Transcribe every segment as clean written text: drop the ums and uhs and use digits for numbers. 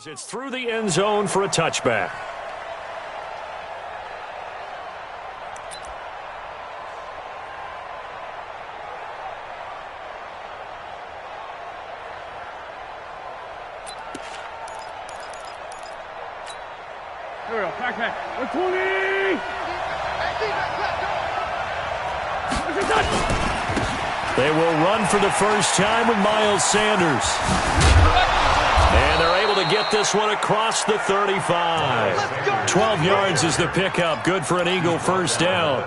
It's through the end zone for a touchback. Here we go, back. 120! They will run for the first time with Miles Sanders. And they're able to get this one across the 35. 12 yards is the pickup. Good for an Eagle first down.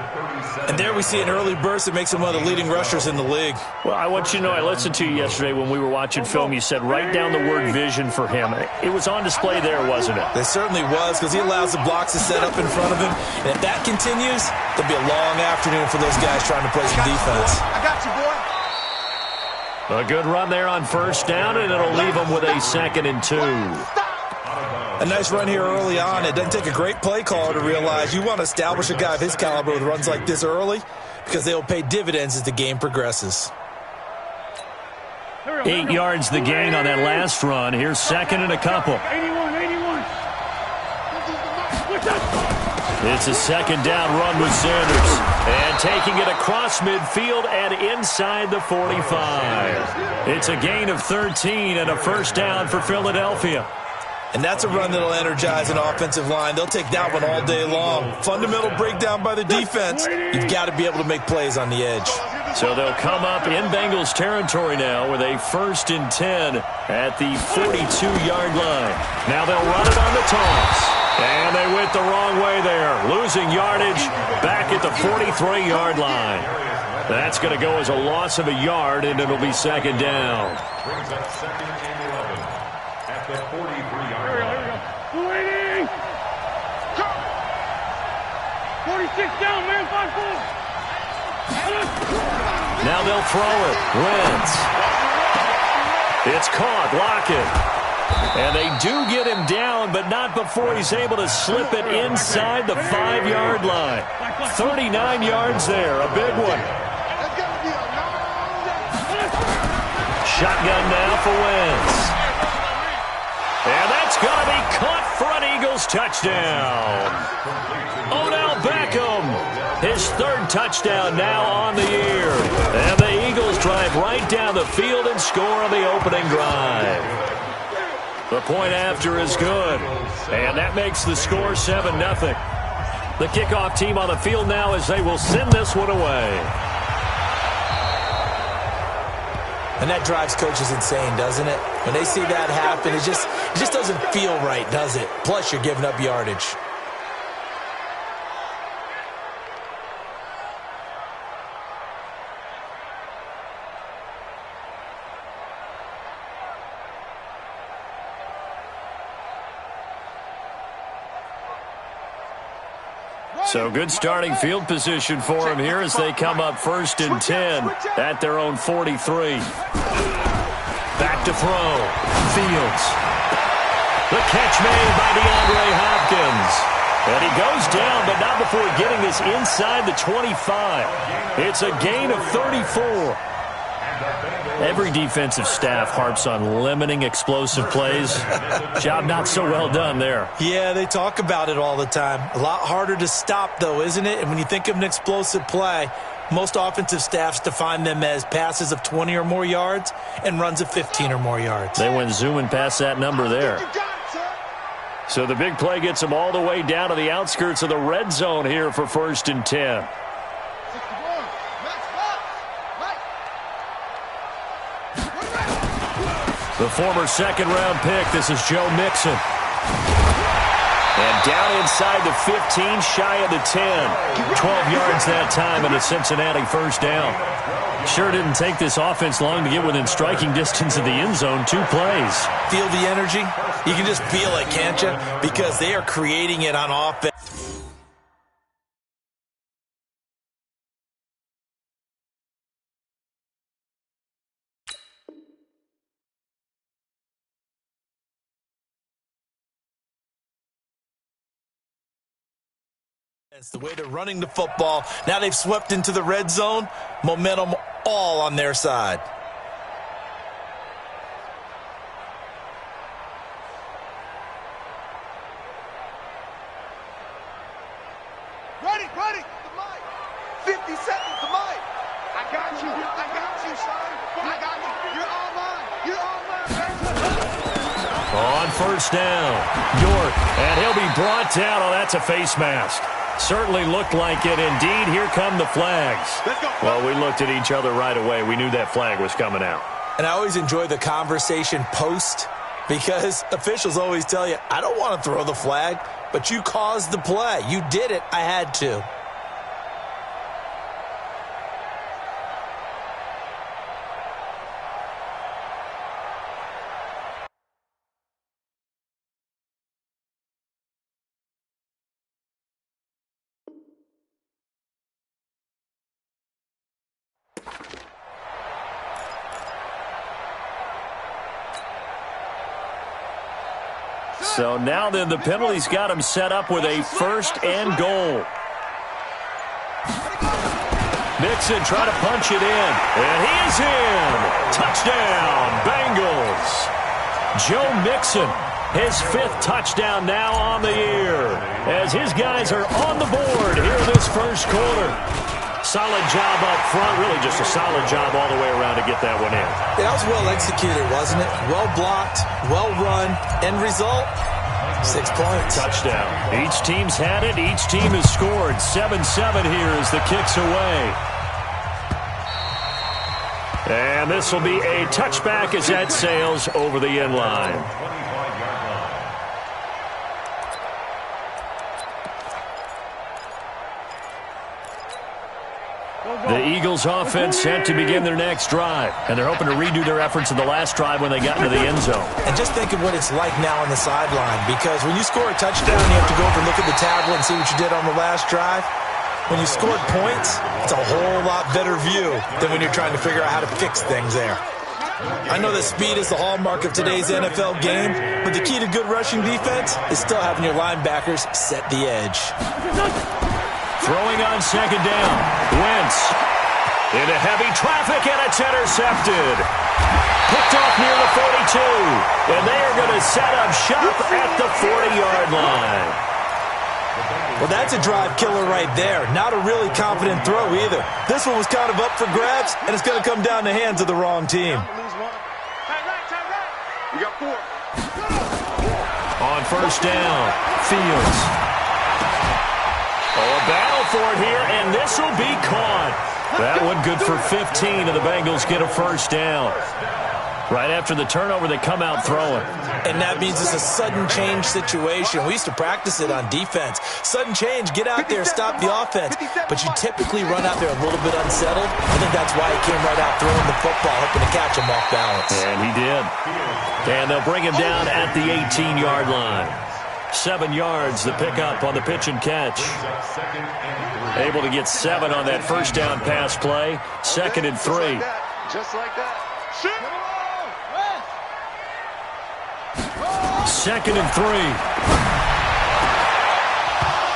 And there we see an early burst that makes him one of the leading rushers in the league. Well, I want you to know, I listened to you yesterday when we were watching film. You said write down the word vision for him. It was on display there, wasn't it? It certainly was, because he allows the blocks to set up in front of him. And if that continues, there'll be a long afternoon for those guys trying to play some defense. I got you, boy. A good run there on first down, and it'll leave them with a 2nd and 2. A nice run here early on. It doesn't take a great play caller to realize you want to establish a guy of his caliber with runs like this early, because they'll pay dividends as the game progresses. 8 yards the gain on that last run. Here's 2nd and a couple. 81. It's a 2nd down run with Sanders. And taking it across midfield and inside the 45. It's a gain of 13 and a first down for Philadelphia. And that's a run that'll energize an offensive line. They'll take that one all day long. Fundamental breakdown by the defense. You've got to be able to make plays on the edge. So they'll come up in Bengals territory now with a 1st and 10 at the 42-yard line. Now they'll run it on the toss. And they went the wrong way there. Losing yardage back at the 43-yard line. That's going to go as a loss of a yard, and it'll be 2nd down. Brings up 2nd and 11 at the 43-yard line. 46 down, man, 5-4. Now they'll throw it. Wentz. It's caught. Lockett. And they do get him down, but not before he's able to slip it inside the 5-yard line. 39 yards there. A big one. Shotgun now for Wentz. And that's going to be caught for an Eagles touchdown. Odell Beckham, his 3rd touchdown now on the year. And the Eagles drive right down the field and score on the opening drive. The point after is good. And that makes the score 7-0. The kickoff team on the field now as they will send this one away. And that drives coaches insane, doesn't it? When they see that happen, it just doesn't feel right, does it? Plus, you're giving up yardage. So good starting field position for him here as they come up 1st and 10 at their own 43. Back to throw. Fields. The catch made by DeAndre Hopkins. And he goes down, but not before getting this inside the 25. It's a gain of 34. Every defensive staff harps on limiting explosive plays. Job not so well done there. Yeah, they talk about it all the time. A lot harder to stop, though, isn't it? And when you think of an explosive play, most offensive staffs define them as passes of 20 or more yards and runs of 15 or more yards. They went zooming past that number there. So the big play gets them all the way down to the outskirts of the red zone here for 1st and 10. The former 2nd-round pick, this is Joe Mixon. And down inside the 15, shy of the 10. 12 yards that time and a Cincinnati 1st down. Sure didn't take this offense long to get within striking distance of the end zone. 2 plays. Feel the energy? You can just feel it, can't you? Because they are creating it on offense. It's the way they're running the football. Now they've swept into the red zone. Momentum all on their side. Ready. The mic. 50 seconds, the mic. I got you, son. I got you. You're all mine. On first down, York, and he'll be brought down. Oh, that's a face mask. Certainly looked like it. Indeed, here come the flags. Let's go. Well, we looked at each other right away. We knew that flag was coming out. And I always enjoy the conversation post because officials always tell you, I don't want to throw the flag, but you caused the play. You did it. I had to. So now then the penalty's got him set up with a first and goal. Mixon trying to punch it in. And he is in. Touchdown, Bengals. Joe Mixon, his 5th touchdown now on the year. As his guys are on the board here in this first quarter. Solid job up front. Really just a solid job all the way around to get that one in. That was well executed, wasn't it? Well blocked, well run. End result, 6 points. Touchdown. Each team's had it. Each team has scored. 7-7 here as the kick's away. And this will be a touchback as that sails over the end line. The Eagles offense set to begin their next drive, and they're hoping to redo their efforts in the last drive when they got into the end zone. And just think of what it's like now on the sideline, because when you score a touchdown, you have to go over and look at the tablet and see what you did on the last drive. When you scored points, it's a whole lot better view than when you're trying to figure out how to fix things there. I know that speed is the hallmark of today's NFL game, but the key to good rushing defense is still having your linebackers set the edge. Throwing on second down. Wentz into heavy traffic, and it's intercepted. Picked off near the 42. And they are going to set up shop at the 40-yard line. Well, that's a drive killer right there. Not a really confident throw either. This one was kind of up for grabs, and it's going to come down the hands of the wrong team. We got 4. On first down, Fields. Oh, a battle for it here, and this will be caught. That one good for 15, and the Bengals get a first down. Right after the turnover, they come out throwing. And that means it's a sudden change situation. We used to practice it on defense. Sudden change, get out there, stop the offense. But you typically run out there a little bit unsettled. I think that's why he came right out throwing the football, hoping to catch him off balance. And he did. And they'll bring him down at the 18-yard line. 7 yards, the pickup on the pitch and catch. Able to get 7 on that first down pass play. 2nd and 3. Just like that. 2nd and 3.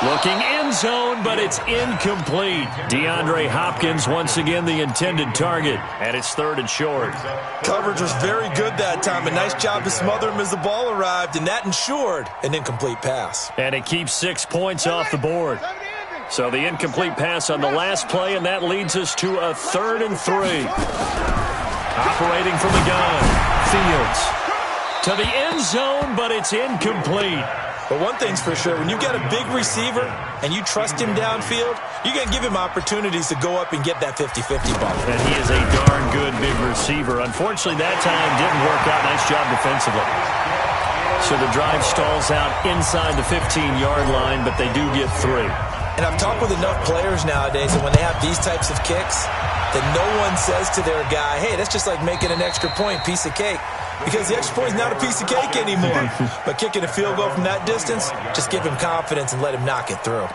Looking end zone, but it's incomplete. DeAndre Hopkins, once again, the intended target. And it's 3rd and short. Coverage was very good that time. A nice job to smother him as the ball arrived, and that ensured an incomplete pass. And it keeps 6 points off the board. So the incomplete pass on the last play, and that leads us to a 3rd and 3. Operating from the gun, Fields. To the end zone, but it's incomplete. But one thing's for sure, when you get a big receiver and you trust him downfield, you're going to give him opportunities to go up and get that 50-50 ball. And he is a darn good big receiver. Unfortunately, that time didn't work out. Nice job defensively. So the drive stalls out inside the 15-yard line, but they do get 3. And I've talked with enough players nowadays, and when they have these types of kicks, that no one says to their guy, hey, that's just like making an extra point, piece of cake. Because the extra point is not a piece of cake anymore. But kicking a field goal from that distance, just give him confidence and let him knock it through.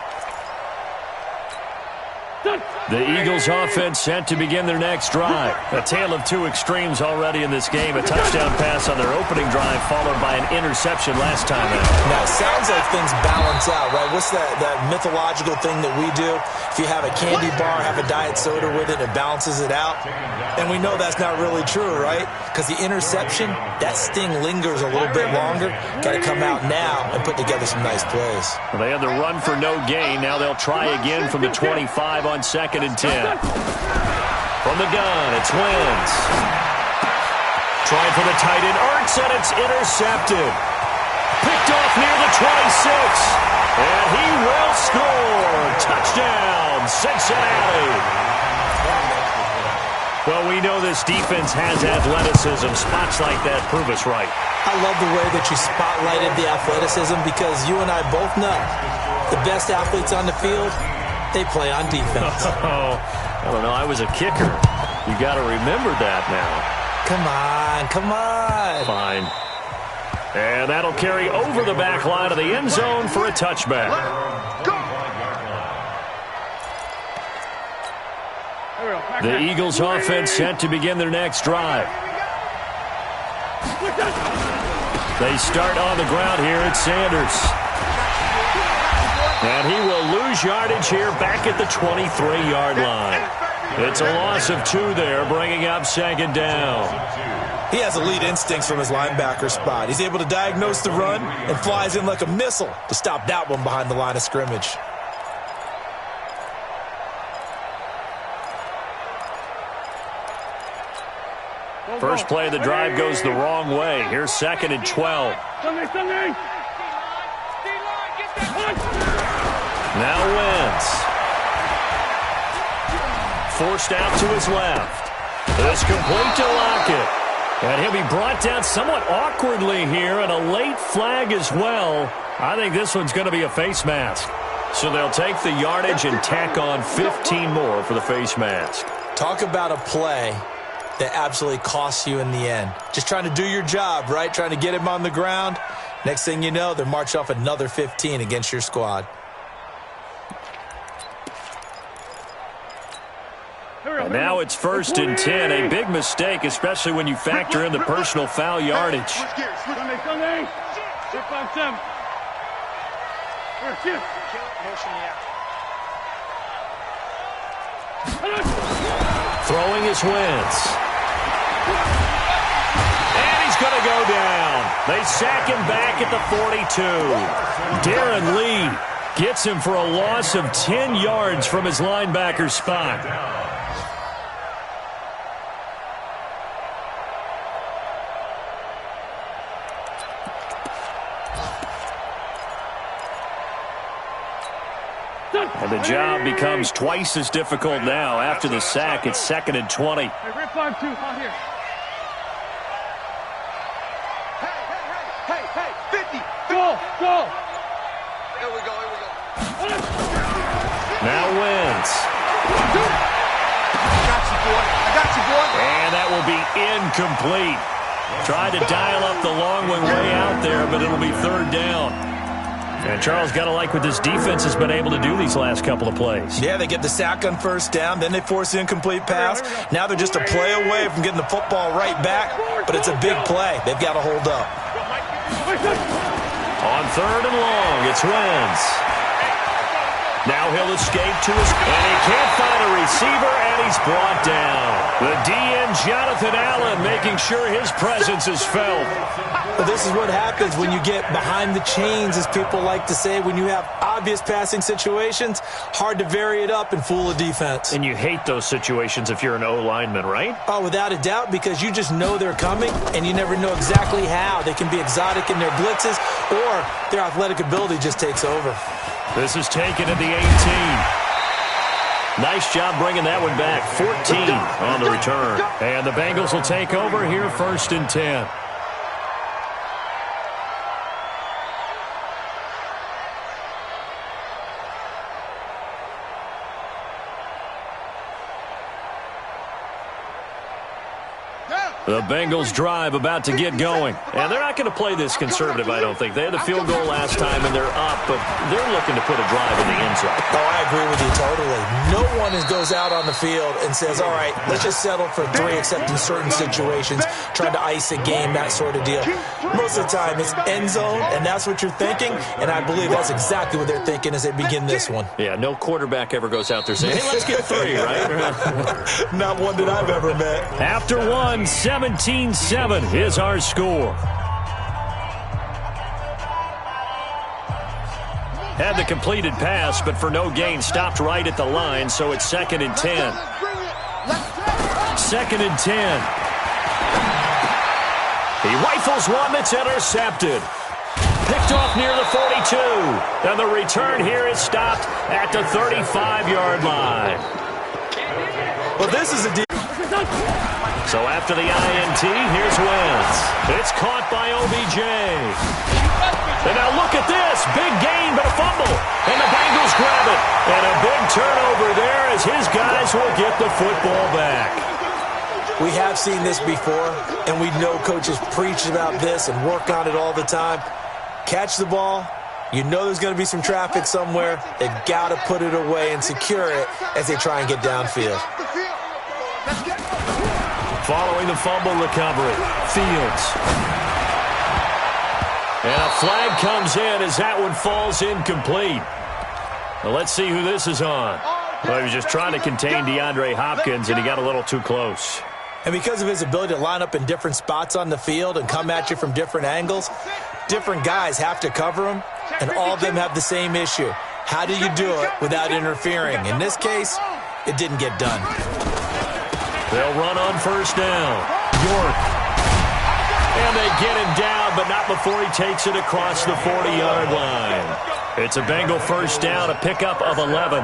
The Eagles offense set to begin their next drive. A tale of two extremes already in this game. A touchdown pass on their opening drive followed by an interception last time out. Now, it sounds like things balance out, right? What's that mythological thing that we do? If you have a candy bar, have a diet soda with it, it balances it out. And we know that's not really true, right? Because the interception, that sting lingers a little bit longer. Got to come out now and put together some nice plays. Well, they had the run for no gain. Now they'll try again from the 25 on 2nd and 10. From the gun, it's Wentz. Trying for the tight end, Ertz, and it's intercepted. Picked off near the 26. And he will score. Touchdown, Cincinnati. Well, we know this defense has athleticism. Spots like that prove us right. I love the way that you spotlighted the athleticism because you and I both know the best athletes on the field, they play on defense. Oh, I don't know. I was a kicker. You got to remember that now. Come on, come on. Fine. And that'll carry over the back line of the end zone for a touchback. The Eagles offense set to begin their next drive. They start on the ground here at Sanders. And he will lose yardage here back at the 23-yard line. It's a loss of 2 there, bringing up 2nd down. He has elite instincts from his linebacker spot. He's able to diagnose the run and flies in like a missile to stop that one behind the line of scrimmage. First play of the drive goes the wrong way. Here's 2nd and 12. Now Wentz. Forced out to his left. It's complete to Lockett. And he'll be brought down somewhat awkwardly here, and a late flag as well. I think this one's going to be a face mask. So they'll take the yardage and tack on 15 more for the face mask. Talk about a play that absolutely costs you in the end. Just trying to do your job, right? Trying to get him on the ground. Next thing you know, they're marching off another 15 against your squad. And now it's 1st and 10. A big mistake, especially when you factor in the personal foul yardage. Throwing is Wentz. And he's going to go down. They sack him back at the 42. Darren Lee gets him for a loss of 10 yards from his linebacker spot. And the job becomes twice as difficult now. After the sack, it's 2nd and 20. Hey, rip 5-2, out here. Hey, 50. Go. Here we go. Now Wentz. I got you, boy. And that will be incomplete. Tried to dial up the long one way out there, but it'll be 3rd down. And Charles, got to like what this defense has been able to do these last couple of plays. Yeah, they get the sack on 1st down, then they force the incomplete pass. Now they're just a play away from getting the football right back, but it's a big play. They've got to hold up. On 3rd and long, it's Wentz. Now he'll escape to his... And he can't find a receiver, and he's brought down. The DN, Jonathan Allen, making sure his presence is felt. But this is what happens when you get behind the chains, as people like to say. When you have obvious passing situations, hard to vary it up and fool a defense. And you hate those situations if you're an O-lineman, right? Oh, without a doubt, because you just know they're coming, and you never know exactly how. They can be exotic in their blitzes, or their athletic ability just takes over. This is taken at the 18. Nice job bringing that one back. 14 on the return. And the Bengals will take over here 1st and 10. Down. The Bengals drive about to get going. And they're not going to play this conservative, I don't think. They had the field goal last time, and they're up, but they're looking to put a drive in the end zone. Oh, I agree with you totally. No one goes out on the field and says, all right, let's just settle for 3, except in certain situations, trying to ice a game, that sort of deal. Most of the time, it's end zone, and that's what you're thinking, and I believe that's exactly what they're thinking as they begin this one. Yeah, no quarterback ever goes out there saying, hey, let's get 3, right? Not one that I've ever met. After one, 17-7 is our score. Had the completed pass, but for no gain, stopped right at the line, so it's 2nd and 10. 2nd and 10. He rifles one that's intercepted. Picked off near the 42. And the return here is stopped at the 35-yard line. Well, this is a deal. So after the INT, here's Wentz. It's caught by OBJ. And now look at this. Big gain, but a fumble. And the Bengals grab it. And a big turnover there as his guys will get the football back. We have seen this before, and we know coaches preach about this and work on it all the time. Catch the ball. You know there's going to be some traffic somewhere. They've got to put it away and secure it as they try and get downfield. Following the fumble recovery, Fields. And a flag comes in as that one falls incomplete. Well, let's see who this is on. Well, he was just trying to contain DeAndre Hopkins, and he got a little too close. And because of his ability to line up in different spots on the field and come at you from different angles, different guys have to cover him, and all of them have the same issue. How do you do it without interfering? In this case, it didn't get done. They'll run on first down. York. And they get him down, but not before he takes it across the 40-yard line. It's a Bengal first down, a pickup of 11.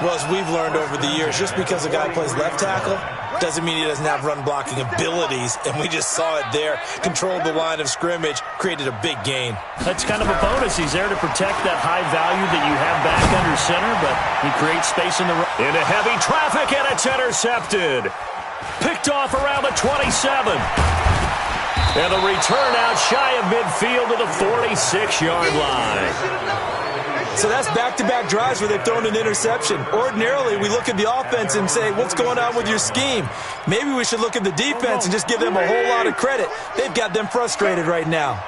Well, as we've learned over the years, just because a guy plays left tackle doesn't mean he doesn't have run-blocking abilities, and we just saw it there. Controlled the line of scrimmage, created a big gain. That's kind of a bonus. He's there to protect that high value that you have back under center, but he creates space in the run. Into heavy traffic, and it's intercepted. Picked off around the 27. And the return out shy of midfield to the 46-yard line. So that's back-to-back drives where they've thrown an interception. Ordinarily, we look at the offense and say, what's going on with your scheme? Maybe we should look at the defense and just give them a whole lot of credit. They've got them frustrated right now.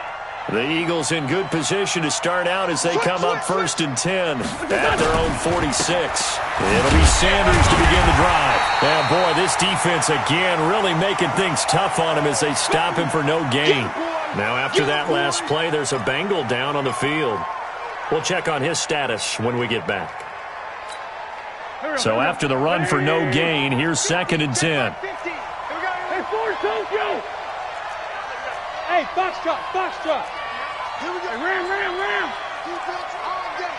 The Eagles in good position to start out as they come up 1st and 10 at their own 46. It'll be Sanders to begin the drive. And boy, this defense again really making things tough on him as they stop him for no gain. Now after that last play, there's a Bengal down on the field. We'll check on his status when we get back. So after the run for no gain, here's 2nd and 10. Hey, Ford, Tokyo! Hey, box truck. Here we go. Hey, ram. Defense all day.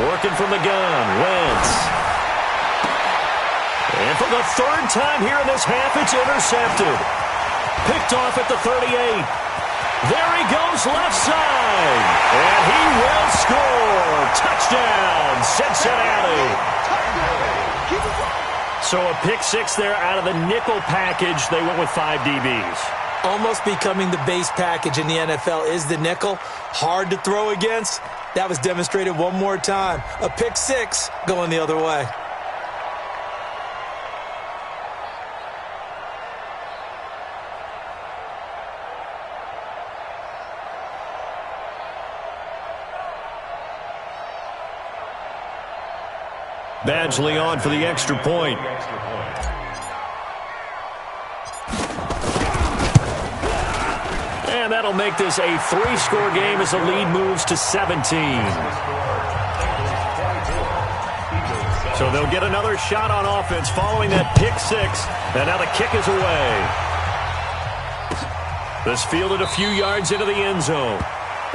Working from the gun, Wentz. And for the 3rd time here in this half, it's intercepted. Picked off at the 38. There he goes left side. And he will score. Touchdown, Cincinnati. So a pick 6 there out of the nickel package. They went with 5 DBs. Almost becoming the base package in the NFL is the nickel. Hard to throw against. That was demonstrated one more time. A pick 6 going the other way. Badgley on for the extra point. And that'll make this a 3-score game as the lead moves to 17. So they'll get another shot on offense following that pick 6. And now the kick is away. This fielded a few yards into the end zone.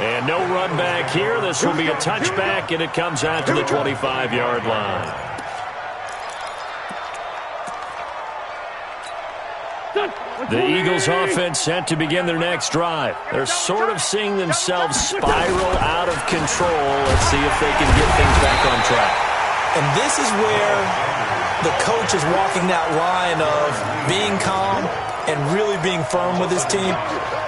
And no run back here. This will be a touchback, and it comes out to the 25-yard line. The Eagles offense set to begin their next drive. They're sort of seeing themselves spiral out of control. Let's see if they can get things back on track. And this is where the coach is walking that line of being calm and really being firm with his team.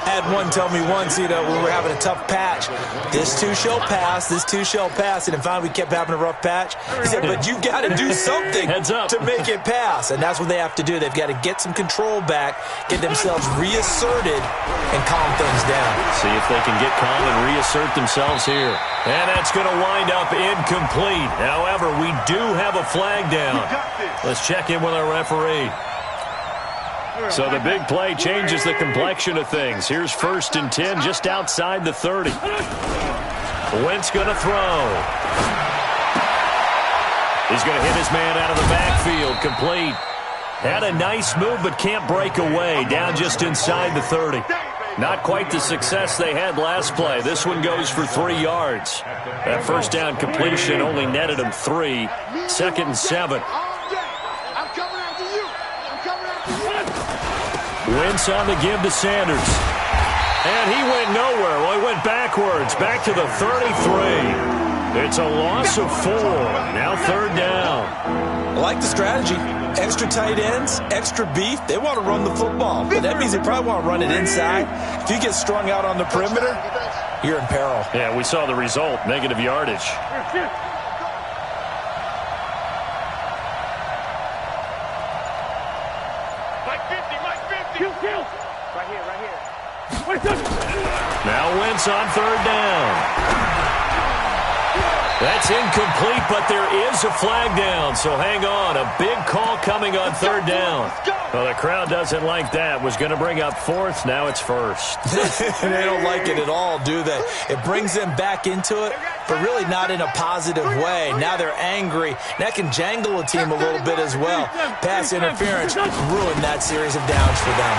I had one tell me once, when we were having a tough patch, this too shall pass, this too shall pass. And finally we kept having a rough patch. He said, but you got to do something to make it pass. And that's what they have to do. They've got to get some control back, get themselves reasserted, and calm things down. See if they can get calm and reassert themselves here. And that's going to wind up incomplete. However, we do have a flag down. Let's check in with our referee. So the big play changes the complexion of things. Here's 1st and 10 just outside the 30. Wentz going to throw. He's going to hit his man out of the backfield. Complete. Had a nice move but can't break away. Down just inside the 30. Not quite the success they had last play. This one goes for 3 yards. That first down completion only netted him 3. 2nd and 7. Wentz on the give to Sanders. And he went nowhere. Well, he went backwards. Back to the 33. It's a loss of 4. Now 3rd down. I like the strategy. Extra tight ends, extra beef. They want to run the football. But that means they probably want to run it inside. If you get strung out on the perimeter, you're in peril. Yeah, we saw the result. Negative yardage. Now Wentz on 3rd down. That's incomplete, but there is a flag down, so hang on. A big call coming on 3rd down. Well, the crowd doesn't like that. Was going to bring up 4th. Now it's 1st. They don't like it at all, do they? It brings them back into it, but really not in a positive way. Now they're angry. That can jangle a team a little bit as well. Pass interference ruined that series of downs for them.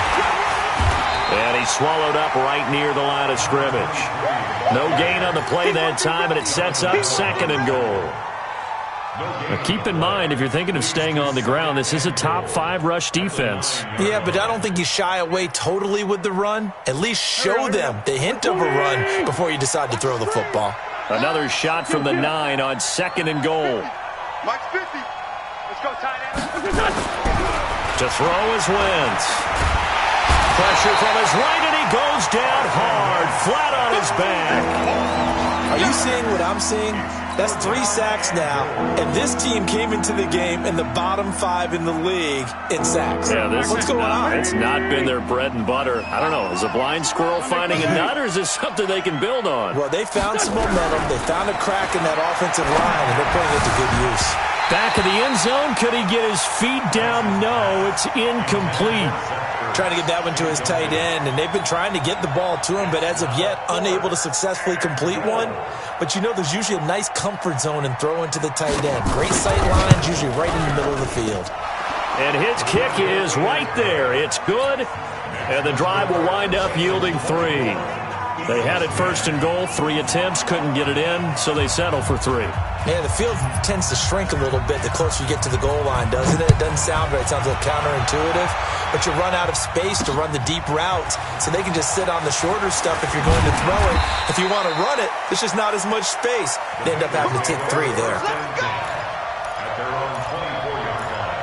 And he swallowed up right near the line of scrimmage. No gain on the play that time, and it sets up 2nd and goal. Now keep in mind, if you're thinking of staying on the ground, this is a top 5 rush defense. Yeah, but I don't think you shy away totally with the run. At least show them the hint of a run before you decide to throw the football. Another shot from the 9 on 2nd and goal. Mike's 50. Let's go, tight end. To throw is Wentz. Pressure from his right, and he goes down hard, flat on his back. Are you seeing what I'm seeing? That's 3 sacks now, and this team came into the game in the bottom 5 in the league in sacks. Yeah, What's going on? It's not been their bread and butter. I don't know. Is a blind squirrel finding a nut, or is this something they can build on? Well, they found some momentum. They found a crack in that offensive line, and they're putting it to good use. Back of the end zone. Could he get his feet down? No, it's incomplete. Trying to get that one to his tight end, and they've been trying to get the ball to him, but as of yet, unable to successfully complete one. But there's usually a nice comfort zone in throwing to the tight end. Great sight lines, usually right in the middle of the field. And his kick is right there. It's good, and the drive will wind up yielding 3. They had it 1st and goal, 3 attempts, couldn't get it in, so they settle for 3. Yeah, the field tends to shrink a little bit the closer you get to the goal line, doesn't it? It doesn't sound right. It sounds a little counterintuitive. But you run out of space to run the deep routes, so they can just sit on the shorter stuff if you're going to throw it. If you want to run it, there's just not as much space. They end up having to take 3 there. At their own 24-yard line.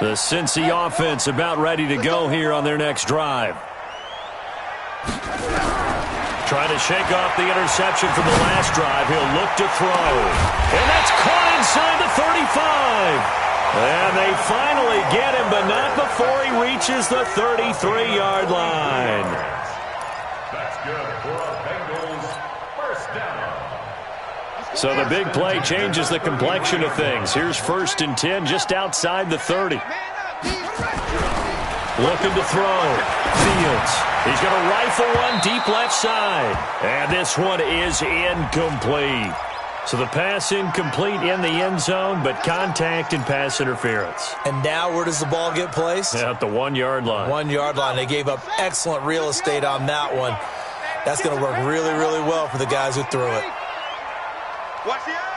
The Cincy offense about ready to go here on their next drive. Trying to shake off the interception from the last drive. He'll look to throw. And that's caught inside the 35. And they finally get him, but not before he reaches the 33-yard line. That's good for our Bengals. First down. So the big play changes the complexion of things. Here's 1st and 10 just outside the 30. Looking to throw. Fields. He's going to rifle one deep left side. And this one is incomplete. So the pass incomplete in the end zone, but contact and pass interference. And now where does the ball get placed? At the 1-yard line. 1-yard line. They gave up excellent real estate on that one. That's going to work really, really well for the guys who threw it. Watch the eye.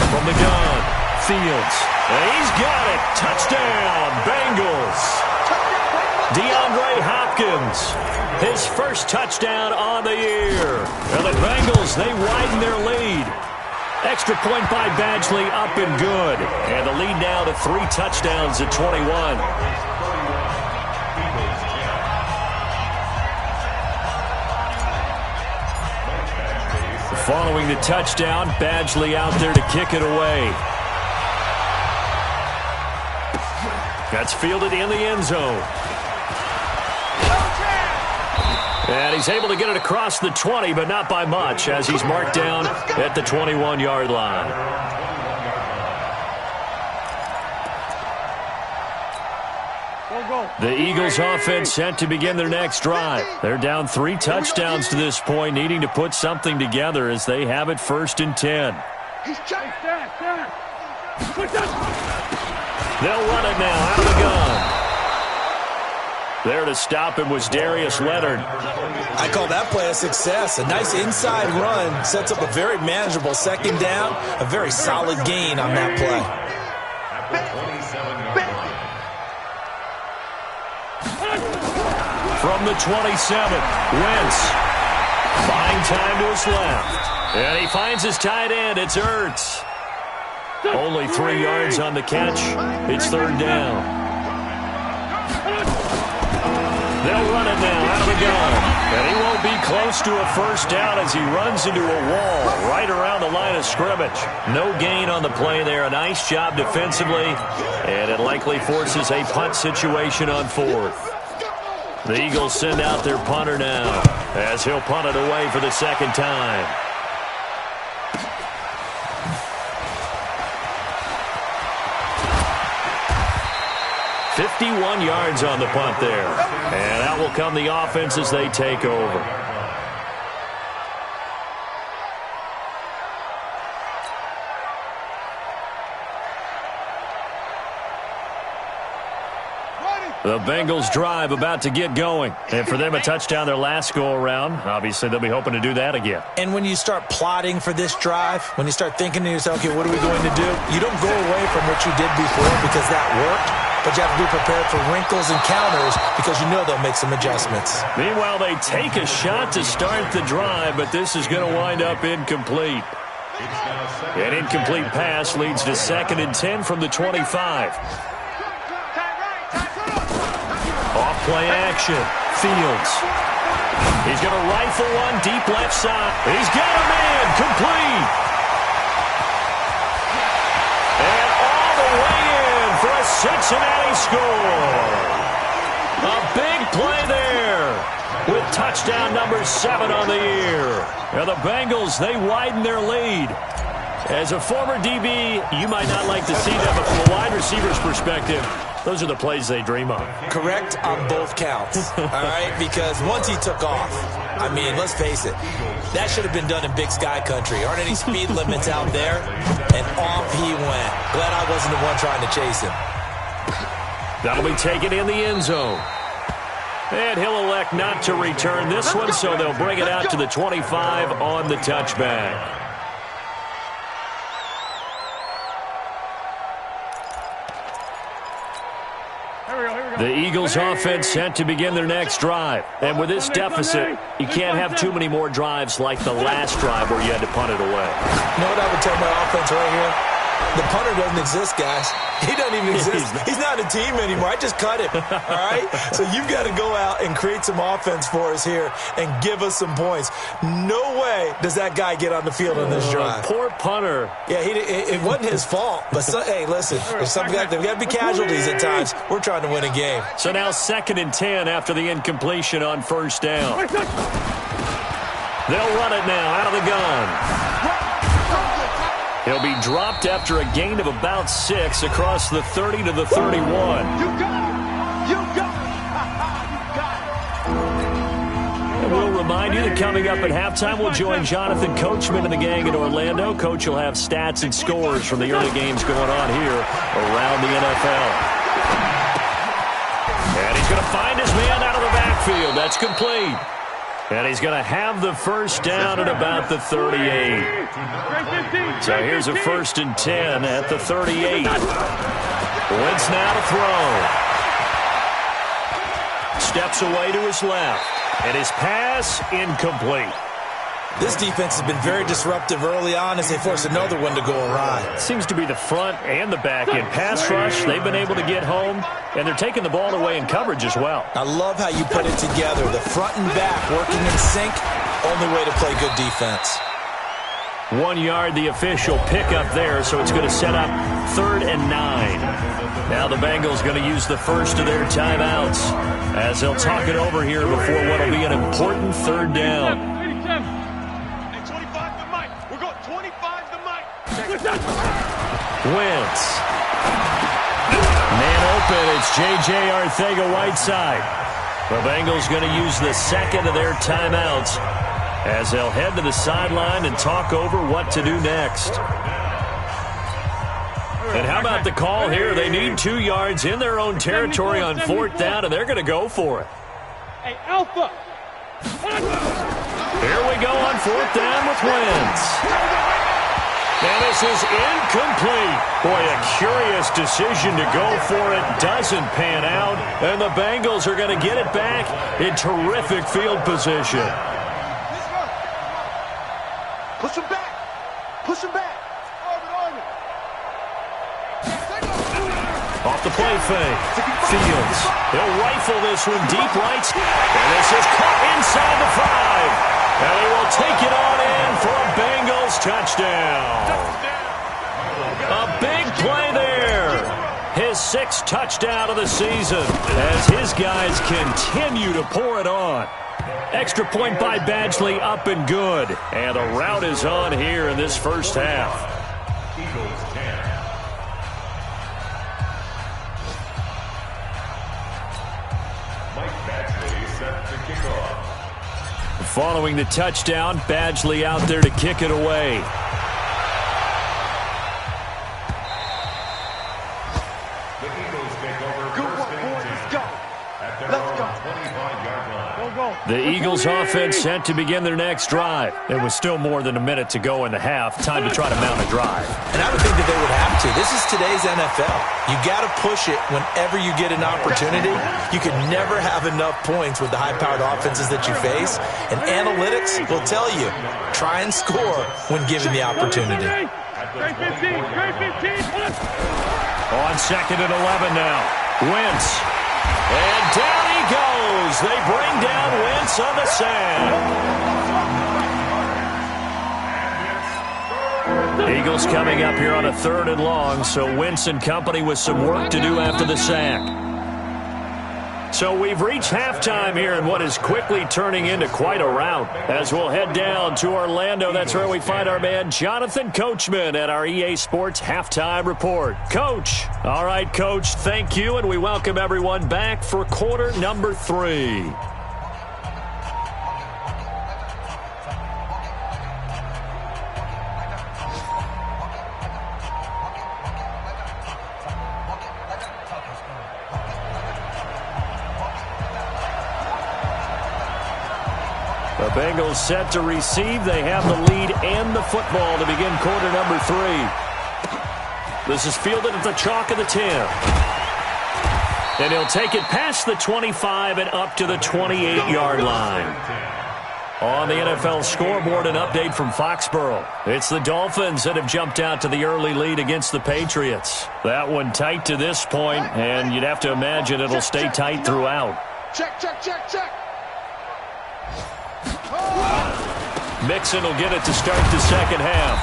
From the gun, Fields. And he's got it. Touchdown, Bengals. DeAndre Hopkins Hopkins, his first touchdown on the year. And the Bengals, they widen their lead. Extra point by Badgley, up and good. And the lead now to 3 touchdowns at 21. Following the touchdown, Badgley out there to kick it away. That's fielded in the end zone. And he's able to get it across the 20, but not by much, as he's marked down at the 21-yard line. The Eagles offense set to begin their next drive. They're down 3 touchdowns to this point, needing to put something together as they have it 1st and 10. They'll run it now out of the gun. There to stop him was Darius Leonard. I call that play a success. A nice inside run sets up a very manageable 2nd down, a very solid gain on that play. From the 27, Wentz. Buying time to his left. And he finds his tight end. It's Ertz. Only 3 yards on the catch. It's 3rd down. They'll run it now out of the gun. And he won't be close to a 1st down as he runs into a wall right around the line of scrimmage. No gain on the play there. A nice job defensively. And it likely forces a punt situation on 4th. The Eagles send out their punter now as he'll punt it away for the 2nd time. "51 yards on the punt there. And out will come the offense as they take over. The Bengals drive about to get going. And for them, a touchdown their last go-around. Obviously, they'll be hoping to do that again. And when you start plotting for this drive, when you start thinking to yourself, okay, what are we going to do? You don't go away from what you did before because that worked. But you have to be prepared for wrinkles and counters because you know they'll make some adjustments. Meanwhile, they take a shot to start the drive, but this is going to wind up incomplete. An incomplete pass leads to 2nd and 10 from the 25. Off play action. Fields. He's going to rifle one deep left side. He's got a man. Complete. And all the way in for a Cincinnati score. A big play there with touchdown number 7 on the year. Now the Bengals, they widen their lead. As a former DB, you might not like to see that, but from a wide receiver's perspective, those are the plays they dream of. Correct on both counts, all right? Because once he took off, I mean, let's face it, that should have been done in Big Sky country. Aren't any speed limits out there? And off he went. Glad I wasn't the one trying to chase him. That'll be taken in the end zone. And he'll elect not to return this one, so they'll bring it out to the 25 on the touchback. The Eagles offense set to begin their next drive. And with this deficit, you can't have too many more drives like the last drive where you had to punt it away. You know what I would tell my offense right here? The punter doesn't exist, guys. He doesn't even exist. He's not a team anymore. I just cut him, all right? So you've got to go out and create some offense for us here and give us some points. No way does that guy get on the field on this drive. Poor punter. Yeah, it wasn't his fault. But, hey, listen, there's got to be casualties at times. We're trying to win a game. So now 2nd and 10 after the incompletion on 1st down. They'll run it now out of the gun. He'll be dropped after a gain of about 6 across the 30 to the 31. You got it. You got it. And we'll remind you that coming up at halftime, we'll join Jonathan Coachman and the gang in Orlando. Coach will have stats and scores from the early games going on here around the NFL. And he's going to find his man out of the backfield. That's complete. And he's going to have the 1st down at about the 38. So here's a 1st and 10 at the 38. Wentz now to throw. steps away to his left. And his pass incomplete. This defense has been very disruptive early on as they force another one to go awry. Seems to be the front and the back in pass rush. They've been able to get home, and they're taking the ball away in coverage as well. I love how you put it together. The front and back working in sync, only way to play good defense. 1 yard, the official pickup there, so it's going to set up 3rd and 9. Now the Bengals going to use the first of their timeouts as they'll talk it over here before what will be an important 3rd down. Hey, 25 to Mike. We're going 25 to Mike. Wentz. Man open, it's J.J. Arcega-Whiteside. The Bengals going to use the second of their timeouts as they'll head to the sideline and talk over what to do next. And how about the call here? They need 2 yards in their own territory on 4th down, and they're going to go for it. Hey, Alpha. Here we go on 4th down with Wentz. And this is incomplete. Boy, a curious decision to go for it. Doesn't pan out, and the Bengals are going to get it back in terrific field position. Push him back. Push him back. Off the play fake. Fields. He'll rifle this one deep right. And this is caught inside the 5. And he will take it on in for a Bengals touchdown. A big play there. His 6th touchdown of the season as his guys continue to pour it on. Extra point by Badgley, up and good. And the route is on here in this first half. Eagles 10. Mike Badgley set to kick off. Following the touchdown, Badgley out there to kick it away. The Eagles take over Good first one, and boys. 10 Let's go. at their Let's own go. 25-yard line. The Eagles offense set to begin their next drive. It was still more than a minute to go in the half. Time to try to mount a drive. And I would think that they would have to. This is today's NFL. You got to push it whenever you get an opportunity. You can never have enough points with the high-powered offenses that you face. And analytics will tell you, try and score when given the opportunity. Straight 15. Straight 15. On 2nd and 11 now. Wentz. And down he goes. They bring down Wentz on the sack. Eagles coming up here on a 3rd and long, so Wentz and company with some work to do after the sack. So we've reached halftime here in what is quickly turning into quite a rout. As we'll head down to Orlando, that's where we find our man Jonathan Coachman at our EA Sports Halftime Report. Coach. All right, Coach, thank you, and we welcome everyone back for quarter number 3. The Bengals set to receive. They have the lead and the football to begin quarter number 3. This is fielded at the chalk of the 10. And he'll take it past the 25 and up to the 28-yard line. On the NFL scoreboard, an update from Foxborough. It's the Dolphins that have jumped out to the early lead against the Patriots. That one tight to this point, and you'd have to imagine it'll stay tight throughout. Check, check, check, check. Mixon will get it to start the second half.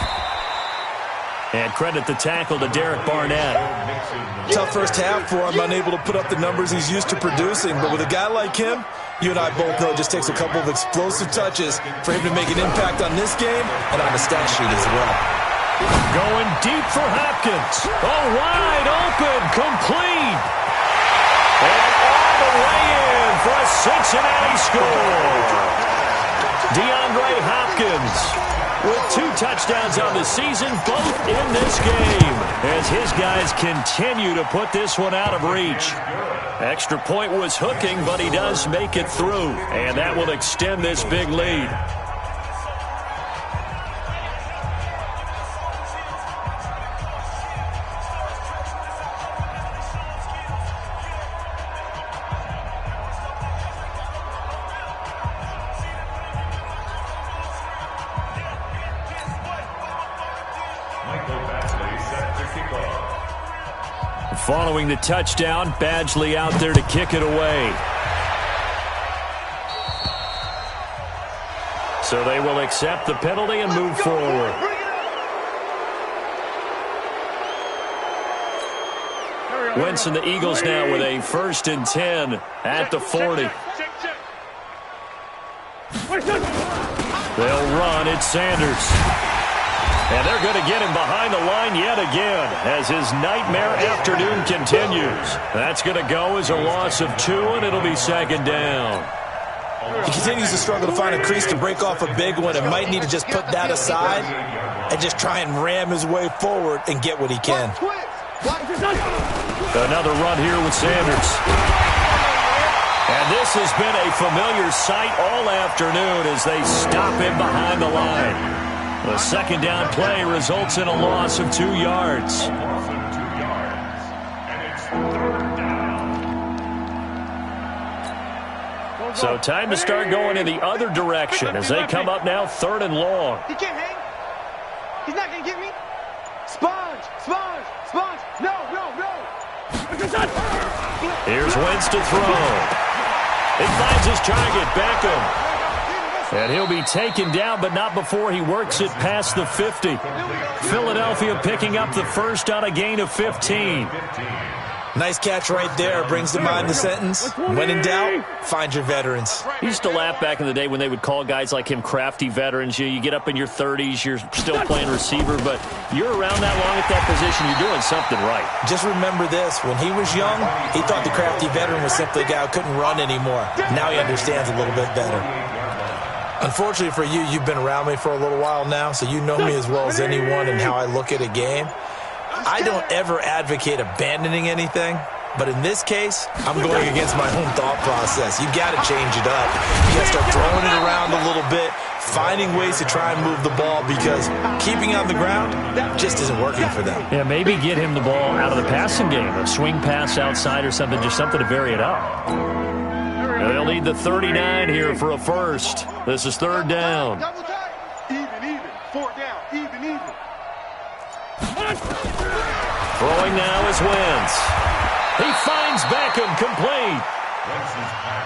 And credit the tackle to Derek Barnett. Tough first half for him, unable to put up the numbers he's used to producing. But with a guy like him, you and I both know it just takes a couple of explosive touches for him to make an impact on this game and on the stat sheet as well. Going deep for Hopkins. Oh, wide open, complete. And all the way in for a Cincinnati score. DeAndre Hopkins with 2 touchdowns on the season, both in this game, as his guys continue to put this one out of reach. Extra point was hooking, but he does make it through, and that will extend this big lead. Following the touchdown, Badgley out there to kick it away. So they will accept the penalty and move forward. Wentz and the Eagles now with a 1st and 10 at the 40. They'll run. It's Sanders. And they're going to get him behind the line yet again as his nightmare afternoon continues. That's going to go as a loss of 2, and it'll be 2nd down. He continues to struggle to find a crease to break off a big one and might need to just put that aside and just try and ram his way forward and get what he can. Another run here with Sanders. And this has been a familiar sight all afternoon as they stop him behind the line. The 2nd down play results in a loss of 2 yards. So time to start going in the other direction as they come up now 3rd and long. He can't hang. He's not going to get me. Sponge, sponge, sponge. No, no, no. Here's Wentz to throw. He finds his target, Beckham. And he'll be taken down, but not before he works it past the 50. Philadelphia picking up the 1st on a gain of 15. Nice catch right there. Brings to mind the sentence, when in doubt, find your veterans. I used to laugh back in the day when they would call guys like him crafty veterans. You get up in your 30s, you're still playing receiver, but you're around that long at that position, you're doing something right. Just remember this. When he was young, he thought the crafty veteran was simply a guy who couldn't run anymore. Now he understands a little bit better. Unfortunately for you, you've been around me for a little while now, so you know me as well as anyone and how I look at a game. I don't ever advocate abandoning anything, but in this case, I'm going against my own thought process. You've got to change it up. You got to start throwing it around a little bit, finding ways to try and move the ball, because keeping on the ground just isn't working for them. Yeah, maybe get him the ball out of the passing game, a swing pass outside or something, just something to vary it up. They'll need the 39 here for a 1st. This is 3rd down. Even. 4th down. Even. Throwing now is Wentz. He finds Beckham complete.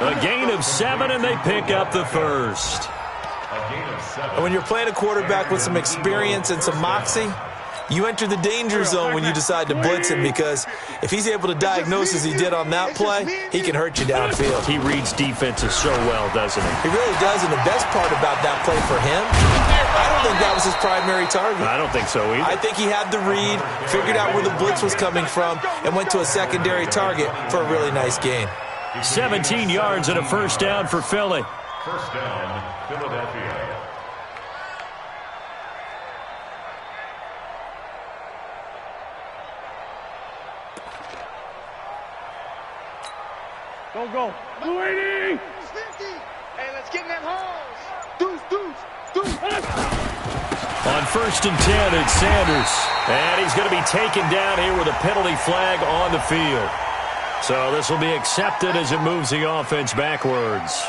A gain of 7, and they pick up the 1st. And when you're playing a quarterback with some experience and some moxie, you enter the danger zone when you decide to blitz him, because if he's able to diagnose as he did on that play, he can hurt you downfield. He reads defenses so well, doesn't he? He really does, and the best part about that play for him, I don't think that was his primary target. I don't think so either. I think he had the read, figured out where the blitz was coming from, and went to a secondary target for a really nice gain. 17 yards and a 1st down for Philly. 1st down, Philadelphia. Go. Blue 80. 50. Hey, let's get in them holes. Deuce. On 1st and 10, it's Sanders. And he's going to be taken down here with a penalty flag on the field. So this will be accepted as it moves the offense backwards.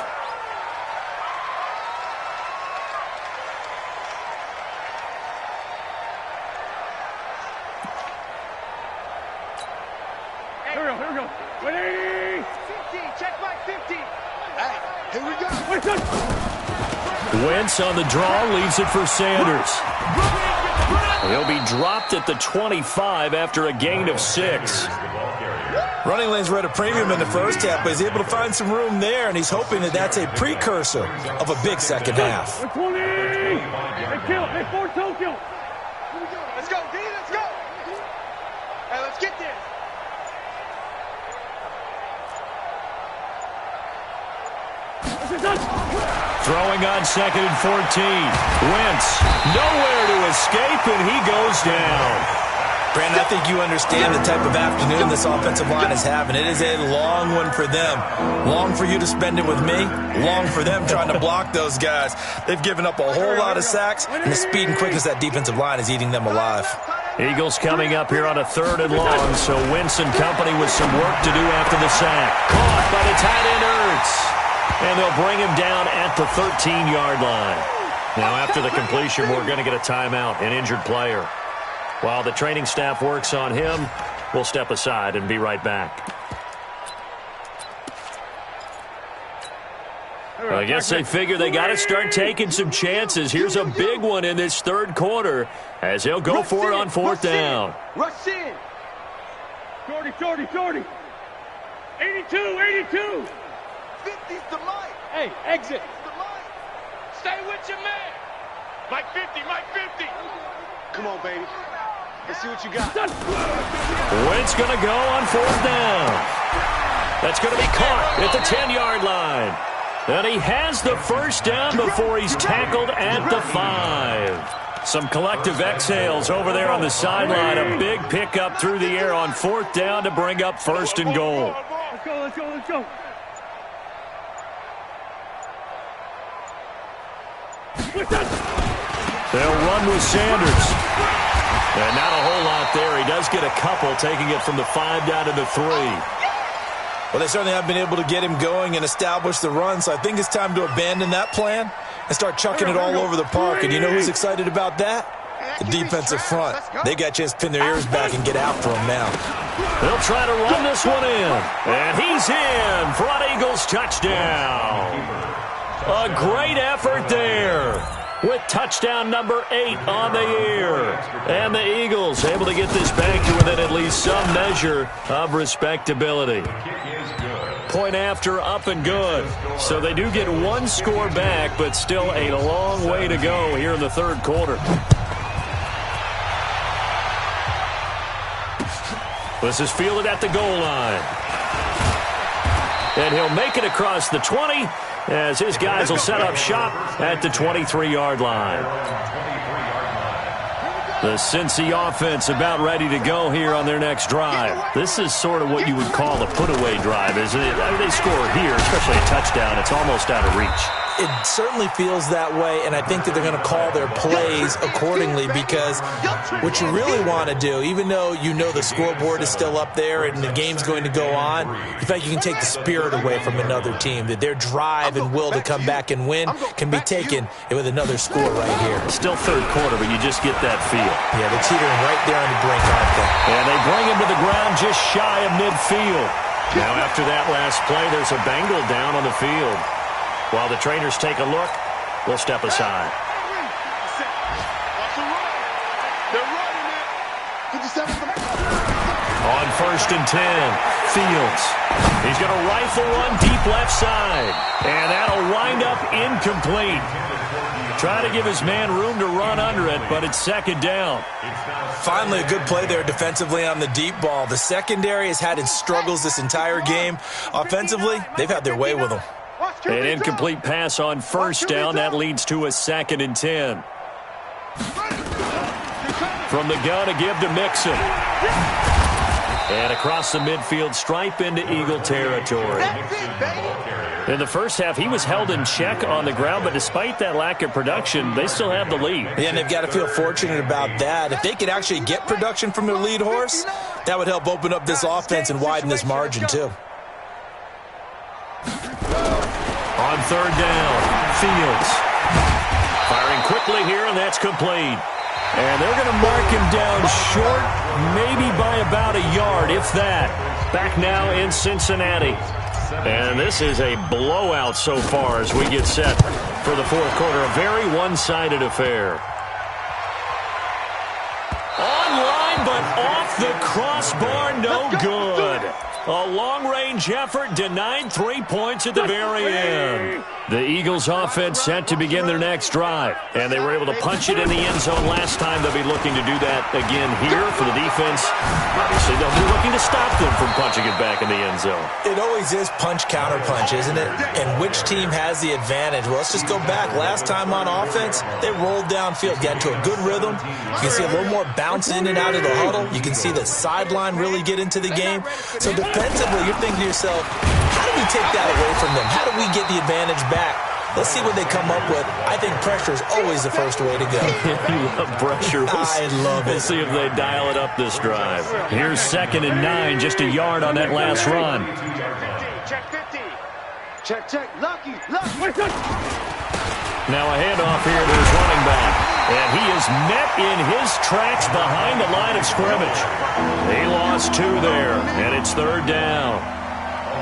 Here we go. 180. 50. Check my 50. Hey, here we go. Wentz on the draw, leaves it for Sanders. He'll be dropped at the 25 after a gain of 6. Running lanes were at a premium in the 1st half, but he's able to find some room there, and he's hoping that that's a precursor of a big 2nd half. 120. Hey, 4 Tokyo. Let's go, D. Let's go. Hey, let's get this. Throwing on 2nd and 14. Wentz nowhere to escape, and he goes down. Brandon, I think you understand the type of afternoon this offensive line is having. It is a long one for them. Long for you to spend it with me. Long for them trying to block those guys. They've given up a whole lot of sacks, and the speed and quickness of that defensive line is eating them alive. Eagles coming up here on a 3rd and long, so Wentz and company with some work to do after the sack. Caught by the tight end Ertz. And they'll bring him down at the 13-yard line. Now, after the completion, we're going to get a timeout, an injured player. While the training staff works on him, we'll step aside and be right back. I guess they figure they got to start taking some chances. Here's a big one in this third quarter as he'll go for it on fourth down. Rush in. Shorty. 82. 50's the mic. Hey, exit. The mic. Stay with your man. Mike 50. Come on, baby. Let's see what you got. Wentz going to go on fourth down. That's going to be caught at the 10-yard line. And he has the first down before he's tackled at the 5. Some collective exhales over there on the sideline. A big pickup through the air on fourth down to bring up first and goal. Let's go. They'll run with Sanders. And not a whole lot there. He does get a couple, taking it from the 5 down to the 3. Well, they certainly have been able to get him going and establish the run, so I think it's time to abandon that plan and start chucking it all over the park. And you know who's excited about that? The defensive front. They got a chance to pin their ears back and get after him now. They'll try to run this one in. And he's in for an Eagles touchdown. A great effort there with touchdown number 8 on the year. And the Eagles able to get this back to within at least some measure of respectability. Point after, up and good. So they do get one score back, but still a long way to go here in the third quarter. This is fielded at the goal line. And he'll make it across the 20 as his guys will set up shop at the 23-yard line. The Cincy offense about ready to go here on their next drive. This is sort of what you would call a put-away drive, isn't it? I mean, they score here, especially a touchdown. It's almost out of reach. It certainly feels that way, and I think that they're going to call their plays accordingly, because what you really want to do, even though you know the scoreboard is still up there and the game's going to go on, in fact, you can take the spirit away from another team, that their drive and will to come back and win can be taken with another score right here. Still third quarter, but you just get that feel. Yeah, they're teetering right there on the brink, aren't they? And they bring him to the ground just shy of midfield. Now, after that last play, there's a Bengal down on the field. While the trainers take a look, we'll step aside. On first and 10, Fields. He's going to rifle one deep left side. And that'll wind up incomplete. Try to give his man room to run under it, but it's second down. Finally, a good play there defensively on the deep ball. The secondary has had its struggles this entire game. Offensively, they've had their way with them. An incomplete pass on first down. That leads to a 2nd and 10. From the gun, a give to Mixon. And across the midfield stripe into Eagle territory. In the first half, he was held in check on the ground, but despite that lack of production, they still have the lead. Yeah, and they've got to feel fortunate about that. If they could actually get production from their lead horse, that would help open up this offense and widen this margin, too. On third down, Fields. Firing quickly here, and that's complete. And they're going to mark him down short, maybe by about a yard, if that. Back now in Cincinnati. And this is a blowout so far as we get set for the fourth quarter. A very one-sided affair. Online, but off the crossbar, no good. A long-range effort denied 3 points at the very end. The Eagles offense set to begin their next drive. And they were able to punch it in the end zone last time. They'll be looking to do that again here for the defense. Obviously, they'll be looking to stop them from punching it back in the end zone. It always is punch-counter-punch, isn't it? And which team has the advantage? Well, let's just go back. Last time on offense, they rolled downfield, got into a good rhythm. You can see a little more bounce in and out of the huddle. You can see the sideline really get into the game. So defensively, you're thinking to yourself, how do we take that away from them? How do we get the advantage back? Let's see what they come up with. I think pressure is always the first way to go. You love pressure. I love it. We'll see if they dial it up this drive. Here's 2nd and 9, just a yard on that last run. Check 50. Check. Lucky. Now a handoff here to his running back. And he is met in his tracks behind the line of scrimmage. He lost 2 there, and it's 3rd down.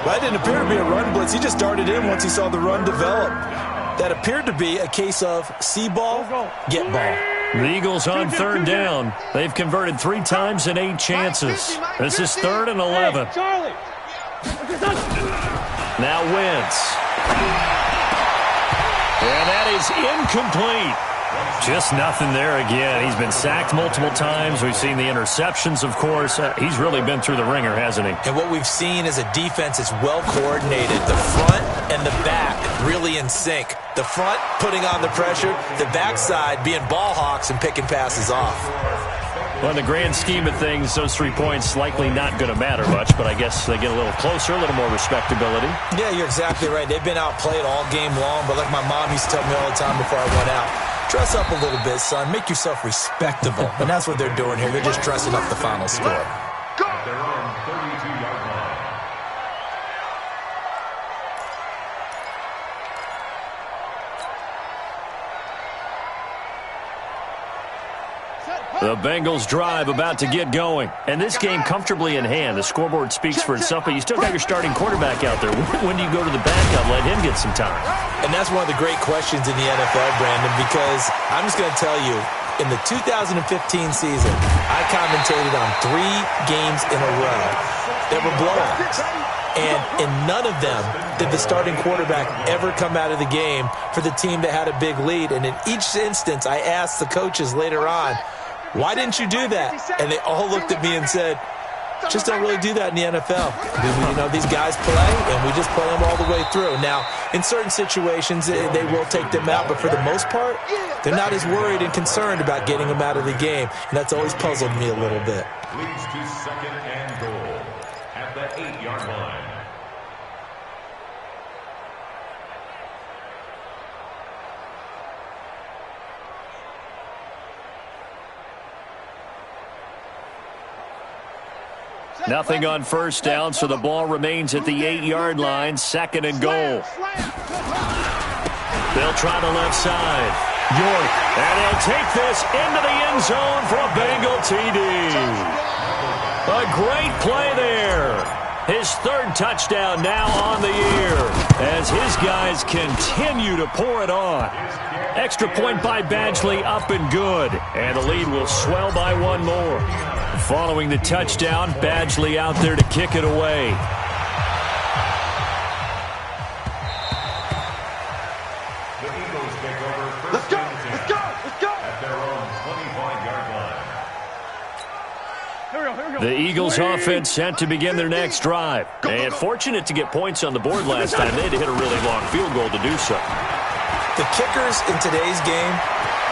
That didn't appear to be a run blitz. He just darted in once he saw the run develop. That appeared to be a case of see ball, get ball. The Eagles on 3rd down. They've converted 3 times in 8 chances. This is 3rd and 11. Hey, Charlie. Now Wentz. And that is incomplete. Just nothing there again. He's been sacked multiple times. We've seen the interceptions, of course. He's really been through the ringer, hasn't he? And what we've seen is a defense that's well coordinated. The front and the back really in sync. The front putting on the pressure, the backside being ball hawks and picking passes off. Well, in the grand scheme of things, those 3 points likely not going to matter much, but I guess they get a little closer, a little more respectability. Yeah, you're exactly right. They've been outplayed all game long, but like my mom used to tell me all the time before I went out, dress up a little bit, son. Make yourself respectable. And that's what they're doing here. They're just dressing up the final score. At their own 32-yard line. The Bengals drive about to get going. And this game comfortably in hand. The scoreboard speaks for itself, but you still got your starting quarterback out there. When do you go to the backup, let him get some time? And that's one of the great questions in the NFL, Brandon, because I'm just going to tell you, in the 2015 season, I commentated on 3 games in a row that were blowouts. And in none of them did the starting quarterback ever come out of the game for the team that had a big lead. And in each instance, I asked the coaches later on, why didn't you do that? And they all looked at me and said, just don't really do that in the NFL. You know, these guys play, and we just play them all the way through. Now, in certain situations, they will take them out, but for the most part, they're not as worried and concerned about getting them out of the game, and that's always puzzled me a little bit. Leads to 2nd and goal at the 8-yard line. Nothing on 1st down, so the ball remains at the 8-yard line. 2nd and goal. They'll try the left side. York, and he'll take this into the end zone for a Bengal TD. A great play there. His 3rd touchdown now on the year as his guys continue to pour it on. Extra point by Badgley, up and good. And the lead will swell by 1 more. Following the touchdown, Badgley out there to kick it away. The Eagles take over 1st Let's go, and 10 let's go, let's go. at their own 25-yard line. The Eagles offense set to begin their next drive. And fortunate to get points on the board last time. They had to hit a really long field goal to do so. The kickers in today's game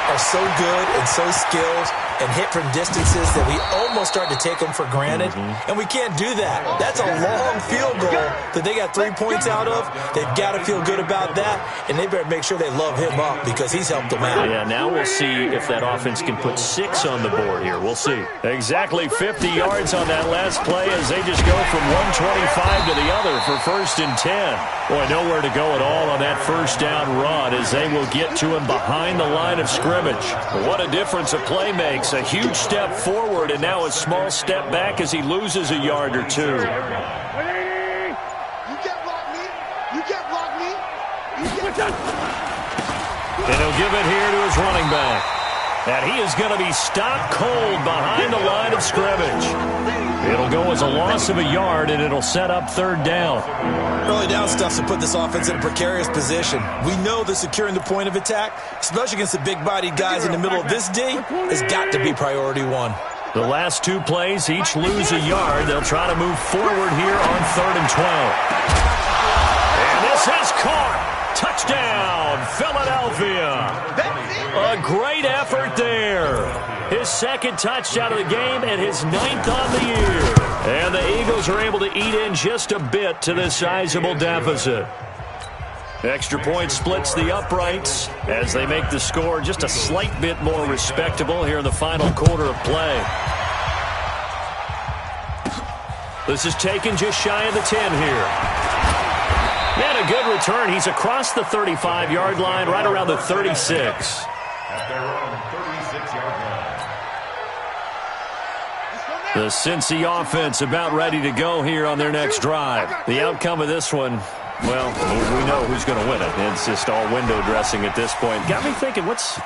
are so good and so skilled and hit from distances that we almost start to take them for granted. And we can't do that. That's a long field goal that they got 3 points out of. They've got to feel good about that, and they better make sure they love him up because he's helped them out. Yeah, now we'll see if that offense can put 6 on the board here. We'll see. Exactly 50 yards on that last play as they just go from 125 to the other for 1st and 10. Boy, nowhere to go at all on that 1st down run as they will get to him behind the line of scrimmage. What a difference a play makes. A huge step forward and now a small step back as he loses a yard or 2. You can't block me. You can't block me. You can't. And he'll give it here to his running back. And he is going to be stopped cold behind the line of scrimmage. It'll go as a loss of a yard, and it'll set up 3rd down. Early down stuff to put this offense in a precarious position. We know that securing the point of attack, especially against the big-bodied guys in the middle of this D, has got to be priority 1. The last 2 plays each lose a yard. They'll try to move forward here on 3rd and 12. And this is caught. Touchdown, Philadelphia. A great effort there. His 2nd touchdown of the game and his 9th on the year. And the Eagles are able to eat in just a bit to this sizable deficit. Extra point splits the uprights as they make the score just a slight bit more respectable here in the final quarter of play. This is taken just shy of the 10 here. And a good return. He's across the 35-yard line, right around the 36. At their own The Cincy offense about ready to go here on their next drive. The outcome of this one, well, we know who's going to win it. It's just all window dressing at this point. Got me thinking, what's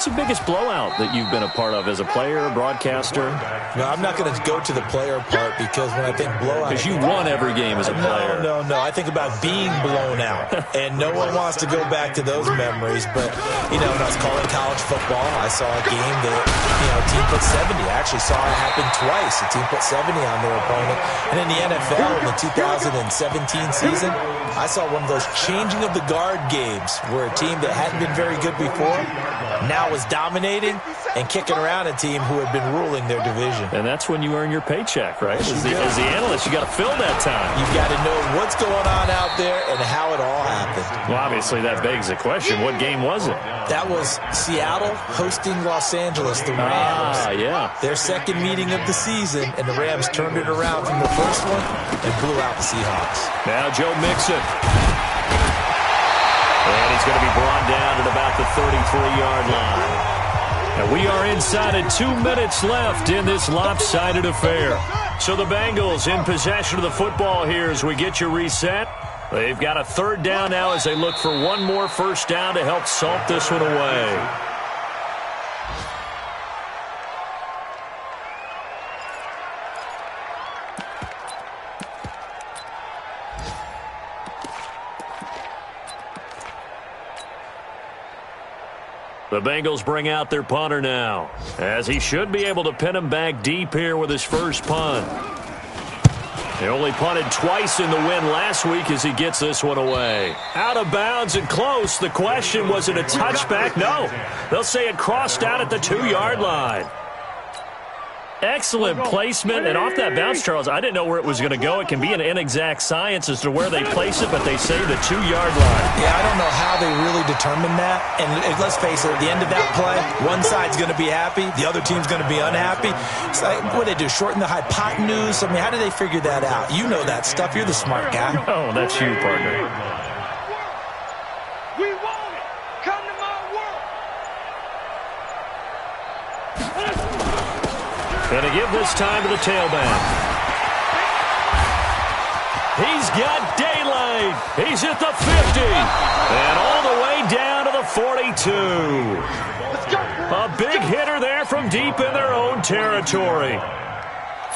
the biggest blowout that you've been a part of as a player, broadcaster? No, I'm not going to go to the player part because when I think blowout... Because you won every game as a player. No. I think about being blown out. And no one wants to go back to those memories. But, when I was calling college football, I saw a game that, a team put 70. I actually saw it happen twice. A team put 70 on their opponent. And in the NFL, in the 2017 season, I saw one of those changing of the guard games where a team that hadn't been very good before now was dominating and kicking around a team who had been ruling their division. And that's when you earn your paycheck, right? As the analyst, you got to fill that time. You've got to know what's going on out there and how it all happened. Well, obviously, that begs the question, what game was it? That was Seattle hosting Los Angeles, the Rams. Yeah. Their second meeting of the season, and the Rams turned it around from the first one and blew out the Seahawks. Now Joe Mixon. And he's going to be brought down at about the 33-yard line. And we are inside of 2 minutes left in this lopsided affair. So the Bengals in possession of the football here as we get you reset. They've got a third down now as they look for one more first down to help salt this one away. The Bengals bring out their punter now, as he should be able to pin him back deep here with his first punt. They only punted twice in the win last week as he gets this one away. Out of bounds and close. The question, was it a touchback? No. They'll say it crossed out at the 2-yard line. Excellent placement, and off that bounce, Charles, I didn't know where it was going to go. It can be an inexact science as to where they place it, but they say the 2-yard line. Yeah, I don't know how they really determine that. And let's face it, at the end of that play, one side's going to be happy, the other team's going to be unhappy. It's like, what do they do, shorten the hypotenuse? I mean, how do they figure that out? You know that stuff. You're the smart guy. Oh, that's you, partner. We want it. Come to my world. Going to give this time to the tailback. He's got daylight. He's at the 50. And all the way down to the 42. A big hitter there from deep in their own territory.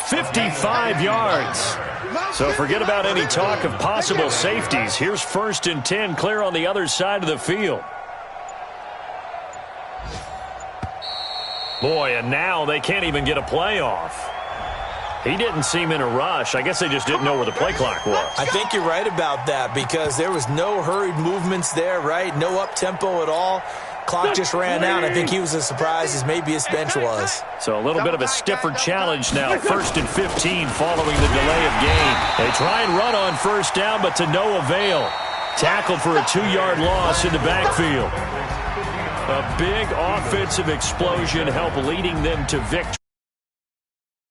55 yards. So forget about any talk of possible safeties. Here's 1st and 10 clear on the other side of the field. Boy, and now they can't even get a play off. He didn't seem in a rush. I guess they just didn't know where the play clock was. I think you're right about that because there was no hurried movements there, right? No up-tempo at all. Clock just ran out. I think he was as surprised as maybe his bench was. So a little bit of a stiffer challenge now. 1st and 15 following the delay of game. They try and run on first down, but to no avail. Tackled for a 2-yard loss in the backfield. A big offensive explosion helped leading them to victory.